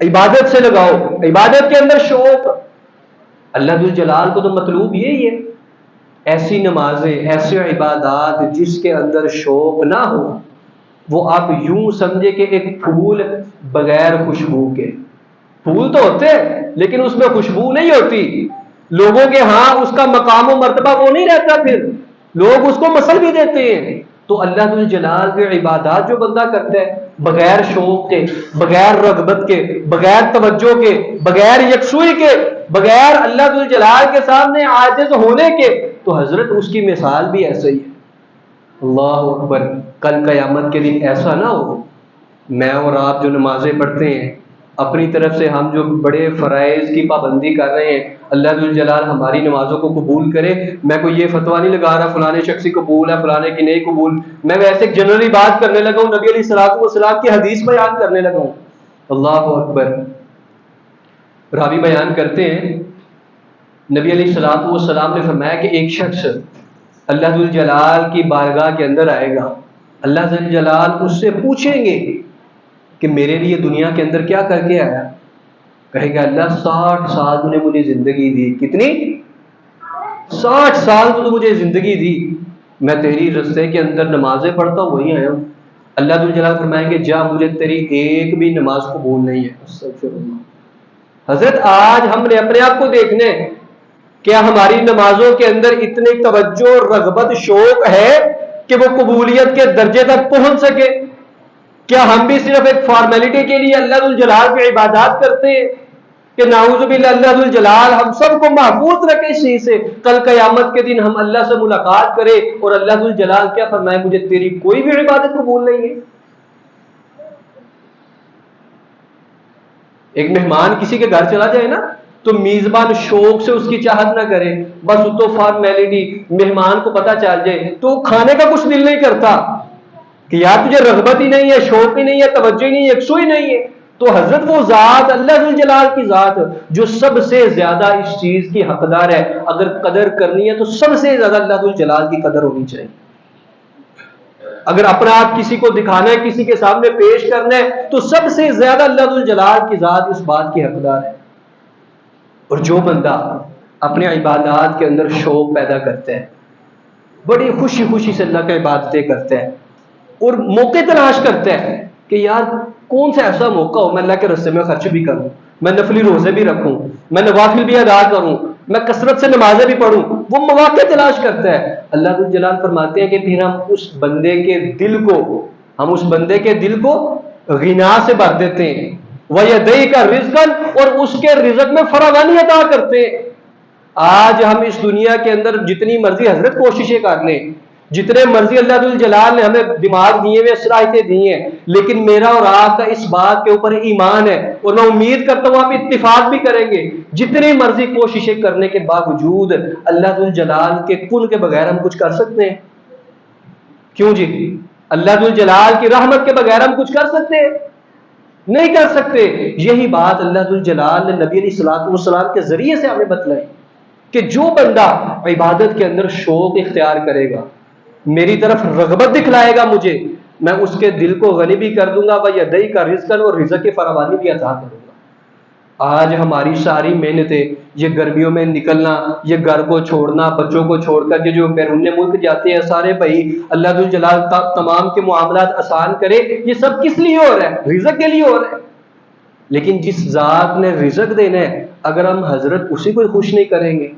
عبادت سے لگاؤ، عبادت کے اندر شوق. اللہ ذو الجلال کو تو مطلوب یہی ہے، ایسی نمازیں، ایسے عبادات جس کے اندر شوق نہ ہو. وہ آپ یوں سمجھے کہ ایک پھول بغیر خوشبو کے، پھول تو ہوتے ہیں لیکن اس میں خوشبو نہیں ہوتی. لوگوں کے ہاں اس کا مقام و مرتبہ وہ نہیں رہتا، پھر لوگ اس کو مسل بھی دیتے ہیں. تو اللہ ذو الجلال کے عبادات جو بندہ کرتا ہے بغیر شوق کے، بغیر رغبت کے، بغیر توجہ کے، بغیر یکسوئی کے، بغیر اللہ ذو الجلال کے سامنے عاجز ہونے کے، تو حضرت اس کی مثال بھی ایسا ہی ہے. اللہ اکبر. کل قیامت کے دن ایسا نہ ہو میں اور آپ جو نمازیں پڑھتے ہیں، اپنی طرف سے ہم جو بڑے فرائض کی پابندی کر رہے ہیں، اللہ ذو الجلال ہماری نمازوں کو قبول کرے. میں کوئی یہ فتویٰ نہیں لگا رہا فلانے شخص کی قبول ہے فلانے کی نہیں قبول، میں ویسے جنرلی بات کرنے لگا ہوں، نبی علیہ الصلوۃ والسلام کی حدیث بیان کرنے لگا ہوں. اللہ اکبر. راوی بیان کرتے ہیں نبی علیہ الصلوۃ والسلام نے فرمایا کہ ایک شخص اللہ ذو الجلال کی بارگاہ کے اندر آئے گا. اللہ ذو الجلال اس سے پوچھیں گے کہ میرے لیے دنیا کے اندر کیا کر کے آیا؟ کہے گا اللہ 60 سال تو نے مجھے زندگی دی. کتنی؟ 60 سال تو مجھے زندگی دی، میں تیری رستے کے اندر نمازیں پڑھتا ہوں وہی آیا ہوں. اللہ ذو الجلال فرمائیں گے جا مجھے تیری ایک بھی نماز قبول نہیں ہے. استغفر اللہ. حضرت آج ہم نے اپنے آپ کو دیکھنے، کیا ہماری نمازوں کے اندر اتنی توجہ، رغبت، شوق ہے کہ وہ قبولیت کے درجے تک پہنچ سکے؟ کیا ہم بھی صرف ایک فارمیلٹی کے لیے اللہ ذو الجلال کی عبادات کرتے ہیں کہ نعوذ باللہ اللہ ذو الجلال ہم سب کو محفوظ رکھے اس چیز سے، کل قیامت کے دن ہم اللہ سے ملاقات کرے اور اللہ ذو الجلال کیا فرمائے مجھے تیری کوئی بھی عبادت قبول نہیں ہے. ایک مہمان کسی کے گھر چلا جائے نا تو میزبان شوق سے اس کی چاہت نہ کرے، بس اس تو فارمیلٹی، مہمان کو پتہ چل جائے تو کھانے کا کچھ دل نہیں کرتا کہ یار تجھے رغبت ہی نہیں ہے، شوق ہی نہیں ہے، توجہ ہی نہیں ہے، یکسوئی نہیں ہے. تو حضرت وہ ذات اللہ ذو الجلال کی ذات جو سب سے زیادہ اس چیز کی حقدار ہے، اگر قدر کرنی ہے تو سب سے زیادہ اللہ ذو الجلال کی قدر ہونی چاہیے. اگر اپنا آپ کسی کو دکھانا ہے، کسی کے سامنے پیش کرنا ہے، تو سب سے زیادہ اللہ ذو الجلال کی ذات اس بات کی حقدار ہے. اور جو بندہ اپنے عبادات کے اندر شوق پیدا کرتا ہے، بڑی خوشی خوشی سے اللہ کی عبادتیں کرتا ہے اور موقع تلاش کرتا ہے کہ یار کون سا ایسا موقع ہو میں اللہ کے راستے میں خرچ بھی کروں، میں نفلی روزے بھی رکھوں، میں نوافل بھی ادا کروں، میں کثرت سے نمازیں بھی پڑھوں، وہ مواقع تلاش کرتا ہے. اللہ ذو الجلال فرماتے ہیں کہ پھر ہم اس بندے کے دل کو غنا سے بھر دیتے ہیں، وَيَدَيْكَ رِزْقًا، اور اس کے رزق میں فراوانی عطا کرتے ہیں. آج ہم اس دنیا کے اندر جتنی مرضی حضرت کوششیں کر لیں، جتنے مرضی اللہ ذو الجلال نے ہمیں دماغ دیے ہوئے، صلاحیتیں دی ہیں، لیکن میرا اور آپ کا اس بات کے اوپر ایمان ہے اور میں امید کرتا ہوں آپ اتفاق بھی کریں گے، جتنی مرضی کوششیں کرنے کے باوجود اللہ ذو الجلال کے کن کے بغیر ہم کچھ کر سکتے ہیں؟ کیوں جی؟ اللہ ذو الجلال کی رحمت کے بغیر ہم کچھ کر سکتے ہیں؟ نہیں کر سکتے. یہی بات اللہ ذو الجلال نے نبی علیہ الصلوۃ والسلام کے ذریعے سے ہمیں بتلائی کہ جو بندہ عبادت کے اندر شوق اختیار کرے گا، میری طرف رغبت دکھلائے گا مجھے، میں اس کے دل کو غنی بھی کر دوں گا، وَيَدَيْكَ رِزْقًا، اور رزق کی فراوانی بھی عطا کروں گا. آج ہماری ساری محنتیں، یہ گرمیوں میں نکلنا، یہ گھر کو چھوڑنا، بچوں کو چھوڑ کر جو بیرون ملک جاتے ہیں سارے بھائی، اللہ ذو الجلال تمام کے معاملات آسان کرے، یہ سب کس لیے ہو رہا ہے؟ رزق کے لیے ہو رہا ہے. لیکن جس ذات نے رزق دینا ہے، اگر ہم حضرت اسی کو خوش نہیں کریں گے،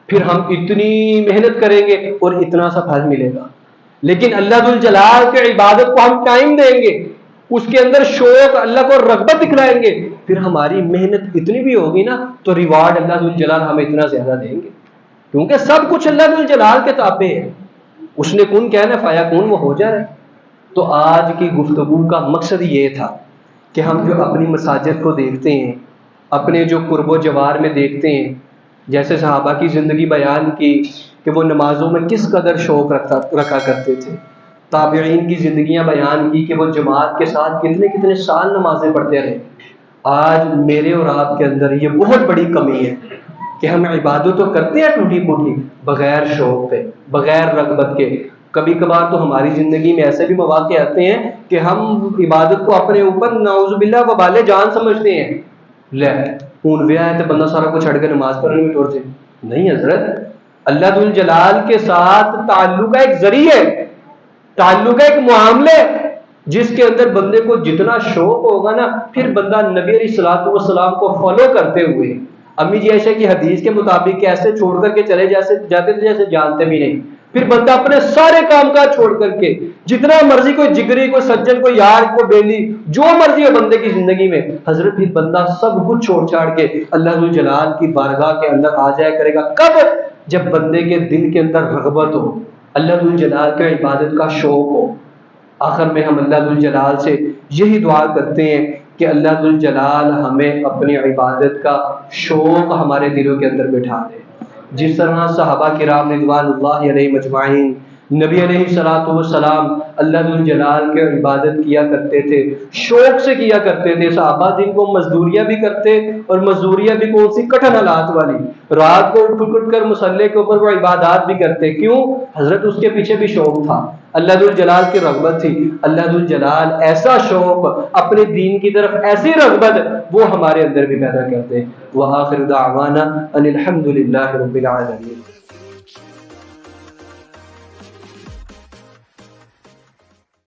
پھر ہم اتنی محنت کریں گے اور اتنا سا پھل ملے گا. لیکن اللہ ذو الجلال کے عبادت کو ہم ٹائم دیں گے، اس کے اندر شوق، اللہ کو رغبت دکھلائیں گے، پھر ہماری محنت اتنی بھی ہوگی نا تو ریوارڈ اللہ ذوالجلال ہمیں اتنا زیادہ دیں گے، کیونکہ سب کچھ اللہ ذوالجلال کے تابع ہے، اس نے کن کہنا فیکون، وہ ہو جائے۔ تو آج کی گفتگو کا مقصد یہ تھا کہ ہم جو اپنی مساجد کو دیکھتے ہیں، اپنے جو قرب و جوار میں دیکھتے ہیں، جیسے صحابہ کی زندگی بیان کی کہ وہ نمازوں میں کس قدر شوق رکھا کرتے تھے، تابعین کی زندگیاں بیان کی کہ وہ جماعت کے ساتھ کتنے کتنے سال نمازیں پڑھتے رہے۔ آج میرے اور آپ کے اندر یہ بہت بڑی کمی ہے کہ ہم عبادت تو کرتے ہیں ٹوٹی پھوٹی، بغیر شوق کے، بغیر رغبت کے۔ کبھی کبھار تو ہماری زندگی میں ایسے بھی مواقع آتے ہیں کہ ہم عبادت کو اپنے اوپر نعوذ باللہ وبال جان سمجھتے ہیں، لے ہوں ویا ہے تو بندہ سارا کچھ چھڑ کے نماز پڑھنے میں ٹوٹ جائے۔ نہیں حضرت، اللہ ذوالجلال کے ساتھ تعلق کا ایک ذریعہ ہے، تعلق کا ایک معاملے، جس کے اندر بندے کو جتنا شوق ہوگا نا، پھر بندہ نبی علیہ الصلوۃ والسلام کو فالو کرتے ہوئے، امی جی عائشہ کی حدیث کے مطابق ایسے چھوڑ کر کے چلے جاتے تھے جیسے جانتے بھی نہیں، پھر بندہ اپنے سارے کام کاج چھوڑ کر کے جتنا مرضی، کوئی جگری، کوئی سجن، کوئی یار، کوئی بیلی، جو مرضی ہو بندے کی زندگی میں، حضرت پھر بندہ سب کچھ چھوڑ چھاڑ کے اللہ ذوالجلال کی بارگاہ کے اندر آ جایا کرے گا۔ کب؟ جب بندے کے دل کے اندر رغبت ہو، اللہ ذوالجلال کے عبادت کا شوق ہو۔ آخر میں ہم اللہ ذوالجلال سے یہی دعا کرتے ہیں کہ اللہ ذوالجلال ہمیں اپنی عبادت کا شوق ہمارے دلوں کے اندر بٹھا دے، جس طرح صحابہ کرام رضوان اللہ علیہ مجمعین نبی علیہ الصلوۃ والسلام اللہ ذوالجلال کے عبادت کیا کرتے تھے، شوق سے کیا کرتے تھے۔ صحابہ جن کو مزدوریاں بھی کرتے، اور مزدوریاں بھی کون سی؟ کٹھن حالات والی، رات کو اٹھ کر مصلے کے اوپر وہ عبادات بھی کرتے۔ کیوں؟ حضرت اس کے پیچھے بھی شوق تھا، اللہ ذوالجلال کی رغبت تھی۔ اللہ ذوالجلال ایسا شوق، اپنے دین کی طرف ایسی رغبت وہ ہمارے اندر بھی پیدا کرتے۔ وآخر دعوانا ان الحمد للہ رب العالمین۔